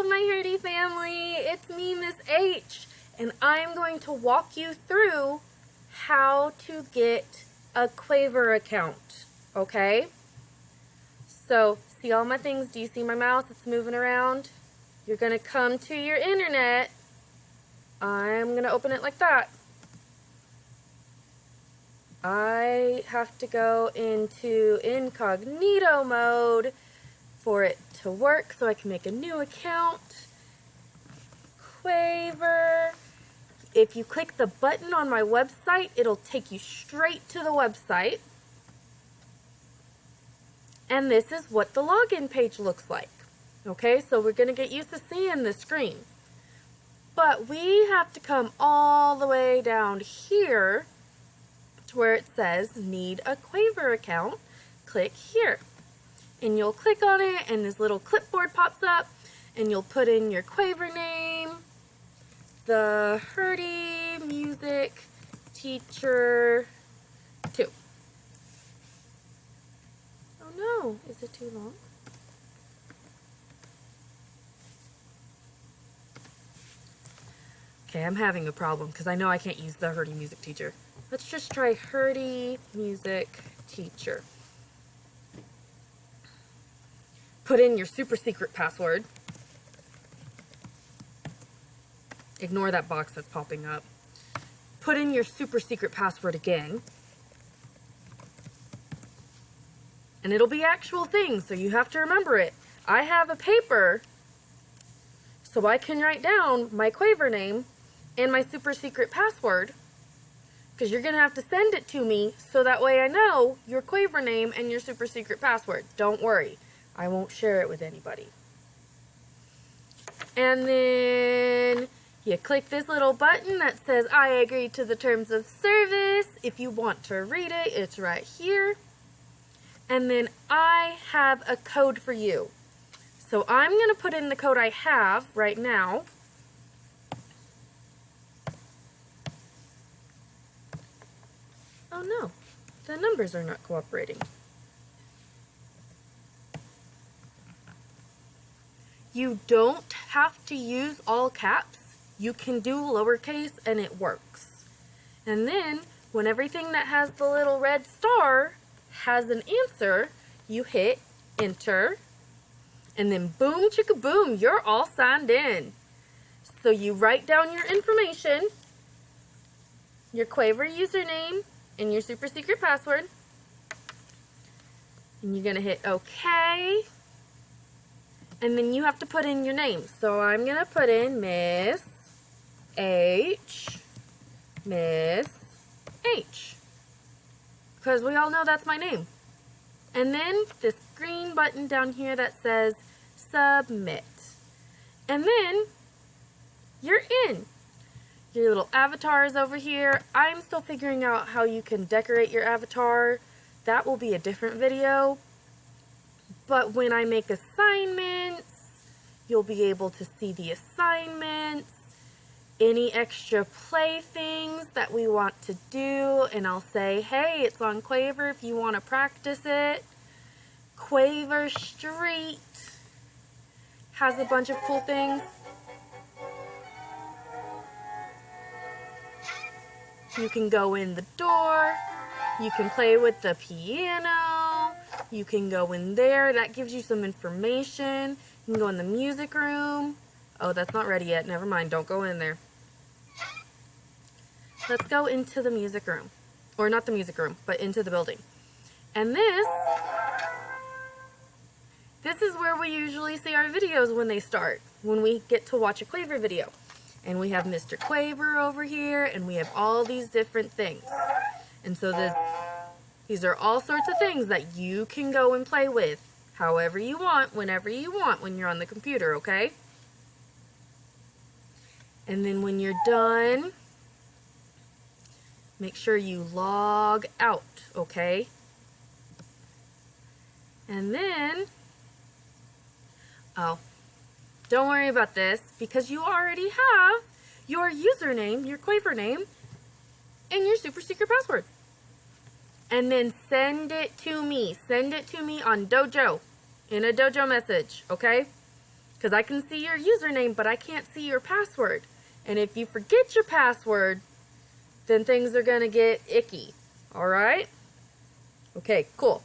Hello, my Herty family. It's me, Miss H, and I'm going to walk you through how to get a Quaver account, okay? So, see all my things? Do you see my mouse? It's moving around. You're going to come to your internet. I'm going to open it like that. I have to go into incognito mode for it to work so I can make a new account. Quaver. If you click the button on my website, it'll take you straight to the website. And this is what the login page looks like. Okay, so we're going to get used to seeing the screen. But we have to come all the way down here to where it says need a Quaver account. Click here. And you'll click on it and this little clipboard pops up and you'll put in your Quaver name, the Herty Music Teacher 2. Oh no, is it too long? Okay, I'm having a problem because I know I can't use the Herty Music Teacher. Let's just try Herty Music Teacher. Put in your super secret password. Ignore that box that's popping up. Put in your super secret password again. And it'll be actual things, so you have to remember it. I have a paper so I can write down my Quaver name and my super secret password, because you're going to have to send it to me so that way I know your Quaver name and your super secret password. Don't worry, I won't share it with anybody. And then you click this little button that says I agree to the terms of service. If you want to read it, it's right here. And then I have a code for you. So I'm going to put in the code I have right now. Oh no, the numbers are not cooperating. You don't have to use all caps. You can do lowercase and it works. And then when everything that has the little red star has an answer, you hit enter. And then boom chicka boom, you're all signed in. So you write down your information, your Quaver username, and your super secret password. And you're going to hit OK. And then you have to put in your name. So I'm going to put in Miss H. Miss H. Because we all know that's my name. And then this green button down here that says Submit. And then you're in. Your little avatar is over here. I'm still figuring out how you can decorate your avatar. That will be a different video. But when I make assignments, you'll be able to see the assignments, any extra playthings that we want to do, and I'll say, hey, it's on Quaver if you want to practice it. Quaver Street has a bunch of cool things. You can go in the door, you can play with the piano, you can go in there, that gives you some information. You can go in the music room. Oh, that's not ready yet, never mind, don't go in there. Let's go into the music room, or not the music room, but into the building. And this is where we usually see our videos when they start, when we get to watch a Quaver video. And we have Mr. Quaver over here, and we have all these different things. And so these are all sorts of things that you can go and play with however you want, whenever you want when you're on the computer, okay? And then when you're done, make sure you log out, okay? And then, oh, don't worry about this because you already have your username, your Quaver name, and your super secret password. And then send it to me. Send it to me on Dojo, in a Dojo message, okay? Because I can see your username, but I can't see your password. And if you forget your password, then things are going to get icky. All right? Okay, cool.